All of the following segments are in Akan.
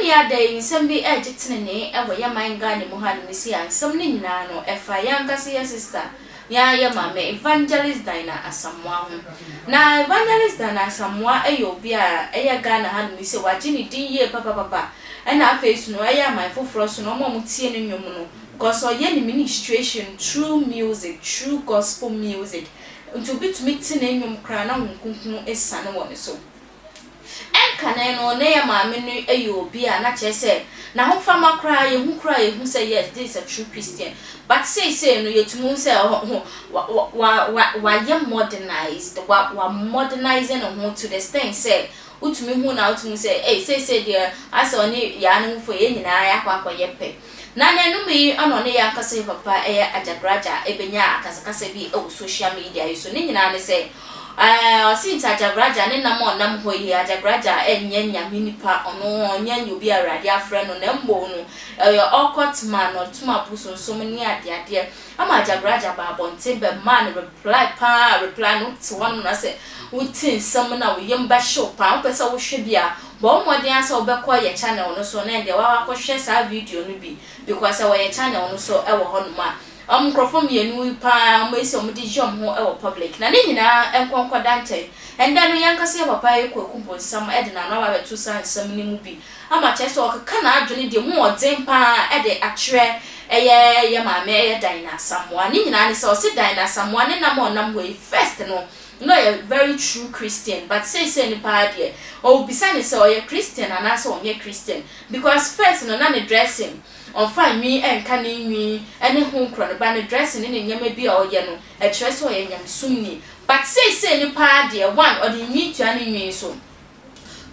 ya day some be editine ever ya mind gani muhan missy and some nano if I young sister. Ya mama evangelist Dina Asamoah. Na evangelist Dina Asamoah eyobia eya Ghana han mi se wagini din ye papa. And na face no eya my foforo so no mo tie ne nwom no. Cause oye ni ministration true music, true gospel music. Unto bit me tie ne nwom kra na hunkunkun esane wo ne so. Enka no na ya mama no eyobia na chese na ho fama kra ye hu say yes this is a true Christian. But say no yetumu say wa modernized wa modernizing on to the extent say utumi hu na utumi say say there as oni ya no for ye nyina ya kwa yepe na no me ano ne ya kasa papa ajagraja ebenya akasa bi o social media so ne nyina ne say since ajagraja ne nam ho yi ajagraja enye nyame nipa ono nya nyobi arade afre no na mbo no okot man no tuma puso so mni ade ama ajagraja ba bonte be man reply no to one na say utin some na we yemba show pa pesa wo hwe bia bo modern asa obekọ ye channel no so na de wa akọhwe sa video no bi because we channel no so e wo ho no ma microphone ye nu pa mo ese mo di jom ho e wo public na ne nyina enkonko dante enda no yankase papa ye Kweku Bonsam e de na no ba betu san sam ni mu bi ama chese o ka na adwene de mu odin pa e de akere ye mama ye Dina Asamoah ni nyina ne se o se Dina Asamoah ne na mo nam ho first no a very true Christian but say ni pa de o bisane say o ye Christian and also o ye Christian because first no na ne dressing on fine me and canning me any home crowd by the dressing in nyama bi o ye no e kire so o ye nyam sumni but say ni pa de one or the meet to any me so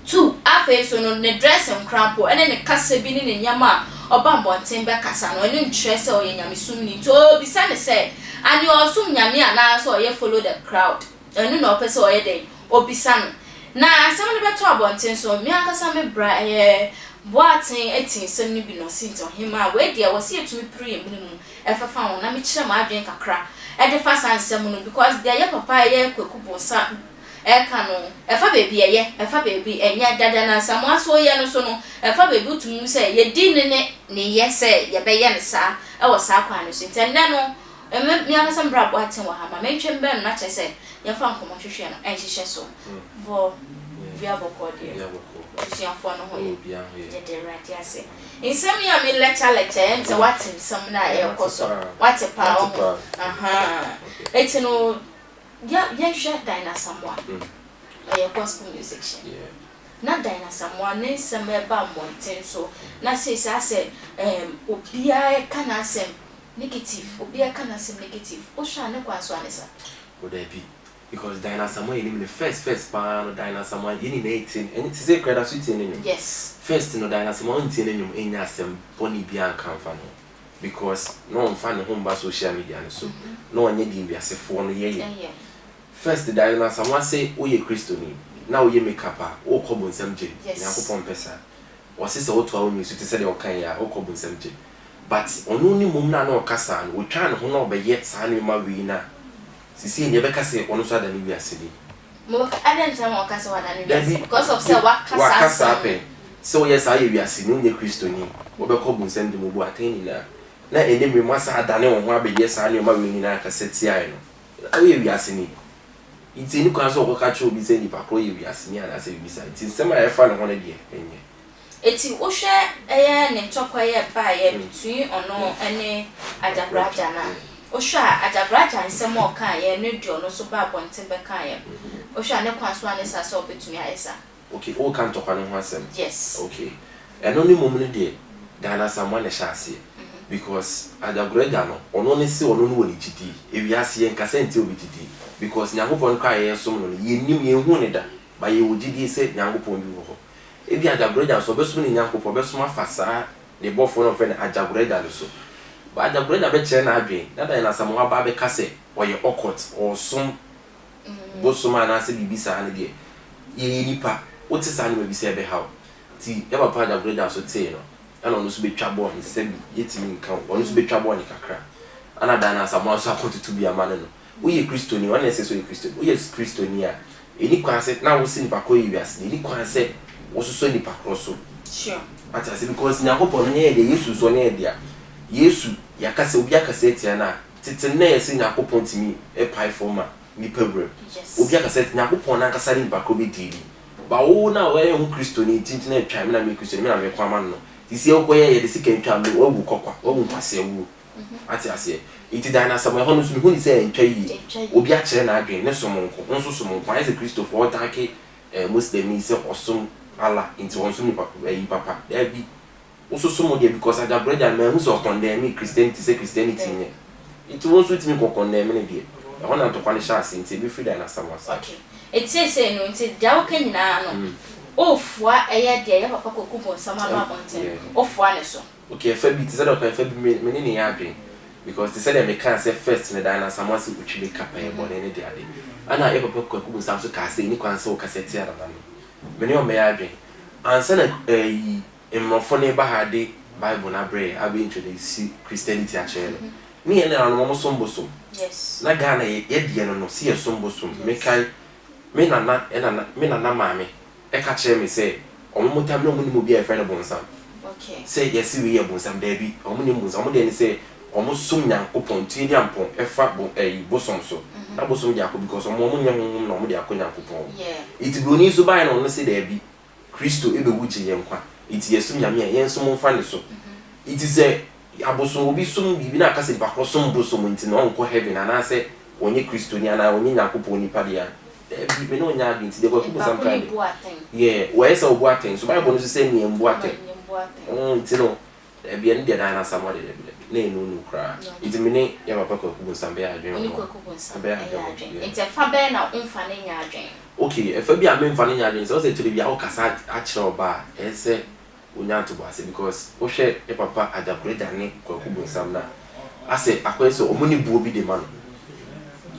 two afa so no ne dressing crampo and ne kasa bi ni nyama oba mbonten be kasa no ne kire so o ye nyam sumni to bisane say and you also nyame ana so o ye follow the crowd enu no pese o ye dey obisa na asem ne beto abonten so mi akasa me bra boatin etin sem ni bi no sinto hima we dia wo se etumi pray mu efefa won na me kire ma adwen kakra e de fa sansem no because dia ye papa ye Kweku Bonsam e ka no efa baby ye efa baby enya dada na Asamoah so ye no so no efa baby utum se ye di ne ye se ye be ye ne sa e wo sa kwa no so ntende no mi akasa mbra boatin wa ha ma me twem be no na chese ya fa nkomo hwehwe no en hwehwe so bo bia bokode bia fo no ho bia ye de right ase insem ya me lecture ente watin some na e koso what pa o aha eti no ya hwe Dina Asamoah e gospel musician na Dina Asamoah ne nsem e ba monten so na say obia e kana asem negative obia kana asem negative o sha ne kwaso anesa o da bi because Dina Asamoah in the first pan no Dina Asamoah in 18 and it is a credit suit in yes first no Dina Asamoah in nyum enya asem boni bia kan fa no because no on fan home ba social media so no onye di bi asefo no ye first Dina Asamoah say o ye Christian na o ye makeup a o Kweku Bonsam je yakopon pesa o se o to a o mi so te se de o kan ya o Kweku Bonsam je but onu ni mum na o kasa no o twa no ho na o be ye sa no ma wi na sisi nye beka se onu so adani wi asedi mo adan time o kasa wadani wi because of say wa kasa pe so yes aye wi asedi no nye Kristoni wo be Kweku Bonsam de mo bu atani na enemi mo asa adane wo ho abeye sa no ma wi ni na kasa ti aye no aye wi asedi iti ni kwa so ko ka cho bi se ni pa ko ye wi asedi ana se bi sa iti sema e fa no ho na de enye eti wo hwe ne ntokwaye ba ye between ono ene ajabraja na Osha ajabraja nsem o kan ye ne dio no so ba bonte be kan ye osha ne kwaso ane sa so betumi ayesa okay o kan tokwa no ho asem yes okay eno ni mum ne de Dina Asamoah ne shase because ajabraja no ono ne si ono no woni gidi ewiase ye nkasa nti obi gidi because nyagopon kwa ye so no ye nim ye hu ne da ba ye ogidi se nyagopon bi ho ebi ajabraja so be so ne nyagopon be so afasa ne bofo no fe ne ajabraja so ba da brother be chere na adwen na Dina Asamoah ba be kase oye okot or some bosoma na se bibisa na de ye nipa oti sa na bibisa be hawo ti ya papa da brother so te no ana no so be twabo ni se bi yetimi nkan ono so be twabo ni kakra ana Dina Asamoah so akotutu bi amane no wo ye Kristoni wo na se so ye Kristoni wo ye Kristoni a eni kwanse na wo se nipa ko ye wiase eni kwanse wo so so nipa crosso sure Ati ase because Nyankopon no ye de Yesu so ne dia. Yesu yakase obi akase etia na tete na yesi Nyankopon timi e pai forma ni problem. Obi akase Nyankopon na akasa ni bakro be dili. Ba wo na we hu Kristo ni tinti na atwa me na me Kristo ni me na me kwama no. Tisi e ko ye de sika ntwa me wo wu kokwa wo wu kwase wu. Ati ase iti dana Asamoah hono so me hu ni se ntwa yi. Obi a kire na adwen ne so monko nso so monko ai se Kristo for take Muslim is awesome Allah into one sum papa there be also some there because I got brother man who's condemn me Christianity say Christianity it won't suit me condemn me there I want to punish us in be free than Asamoah. Okay it says no it dawo kan nyina no ofua eye de ya papa Kweku Bonsam aba bonten ofua ne so okay fa bi tse do kan fa bi me ne ya adwen because they said they can say first in the Asamoah say utwi kapa e bone ne de ade ana e papa Kweku Bonsam so ka say ni kwan so ka seti ada no many on me adwen ansa na emrofo ne ba ha de Bible na bre abi introduce Christianity a chelo ni ene na no mo sombosom yes na Ghana ye de no si ye sombosom me kai me na maame e ka kire me say omo motam no mo ni mo bi e friend Bonsam okay say yes we ye Bonsam there bi omo ni Bonsam omo de ni say omo som Nyankopon ti ni ampon e fa bosom so na bosom dia ko because omo nya honhom na omo dia ko Nyankopon it broni so bai no say there bi Kristo ebe wuji ye nkwa it yesum nyame ye nso mo fa ne so it is abosom obi sum bibi na akase ba krosom bosom nti no onko heaven ana say onye Kristo ni ana onye Nyankopon ni padia bi me no nya bi nti de Kweku Bonsam kan yeah we say obu aten so Bible no say ni embu aten nti no bi en de na Asamoah de na enu kra it me ne ya papa Kweku Bonsam be adwen oni Kweku Bonsam be adwen nti fa be na umfa ne nya adwen okay if I be a memfa ne nya adwen so say to be a kasa a kire oba e say onya to bo ase because o hwe e papa adakureda ne Kweku Bonsam na ase akweso omuni buo bi de ma no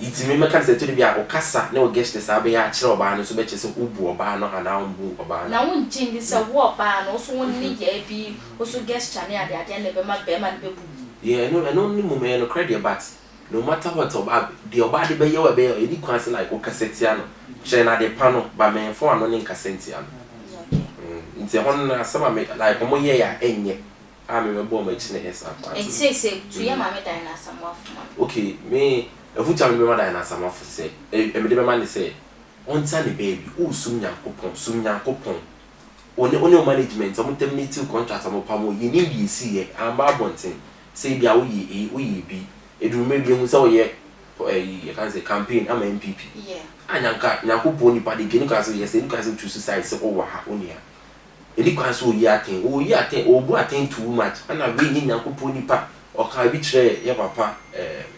it me make say to be a kasa na o guest say be ya kire oba no so be chese ubu oba no ana umbu oba na won jindi say wo oba no so won ni ya bi o so guest chane ade na be ma be bu yeah no ni mo me no credit but no matter what oba the oba de be ye we be edi kwanse like o kasetia no share na de pano ba me fo ano ni kasetia no nti hon na sama me like mo ye ya enye a me bo ma chi na esa kwa it say to ya ma me dan na Asamoah fo okay me efucha me ma dan na Asamoah fo say me de be ma ni say on ta ni baby o sum Nyankopon one management am terminate contract am pa mo ye ni bi esi ye amba bonten say bia wo yi bi edume bi hu say wo ye you can say campaign am MPP yeah anyanka Nyankopon ni pa de geni ka say yes ni ka say choose side say o wa ha onia eni kwa so yi aten o bu aten too much ana we ni Nyankopon ni pa o ka bi kire ye papa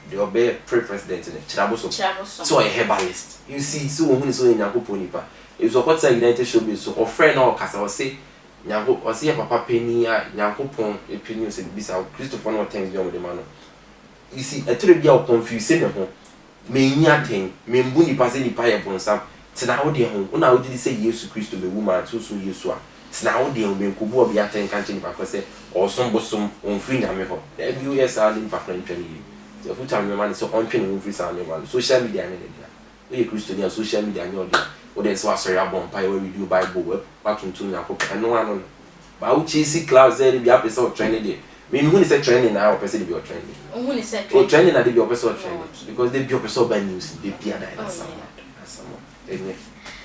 the obe president ne Chiraboso so a herbalist you see so who ni so Nyankopon ni pa it was what say United Showbiz so of friend or kasa o say Nyanko o say papa penny a Nyankopon e penny so bi sa Christopher no things bi o de man you see a three bi o confuse ne ho me nya ten me mbu ni pa say ni pa ye Bonsam tina wo de ho una wo di say Yesu Kristo be woman so Yesu a tina wo de ho me nkubu obi aten kan che ni pa ko say o som bosom on free nyame ho e bi yes a ni pa ko ntwa ni so fu time man so on twa ni free sa ni man social media ne dia we Kristo ni social media ni o de so asori abon pa we video Bible we patuntum Nyankopon eno ano ba wo chisi class there bi apese o training there me who is training now or person be o training who is training na dey be o person training because they be o person by news they be ada na Asamoah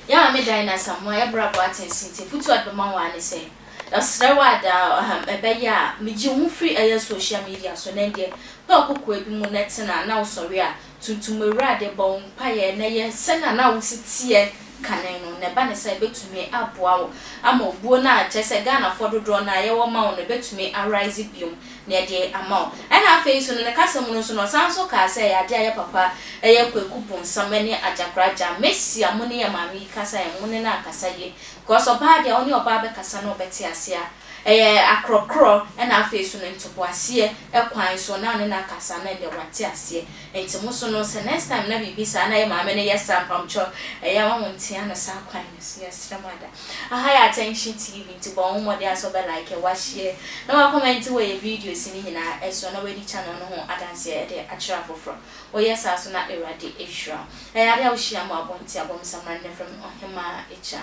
ya me dan na Asamoah ya bra bo atensinti futu adoma wa ne say asrawa da ebe ya me ji hu free air social media so na dey pa kokko ebi mu netina na usori a tuntum ewura de bon pa ye na ye sena na wusitie kanen no ne ba ne say betumi aboa wo ama obuo na chese Ghana for dodo na ye wo ma wo ne betumi arise biom na de ama na afei so ne kasam no so no sanso ka say ya de aye papa eye Kweku Bonsam ne ajakraja Messi amune ya mami kasa ye mune na kasa ye because oba de oni oba be kasa no beti ase a akrokro na afei so no ntobo ase kwan so na ne na kasa na de wate ase enti mo so no se next time na bibi sa na ye mame ne yes ampamcho ya ma wontia na sa kwan no so yes ramada high attention TV nti bon mo de aso be like wa share na wa comment we video sini nyina eso na we di channel no ho adanse e de achira foforo o yes aso na erade ehwa ya de a wo share mo abonti abom samran ne from ohema echa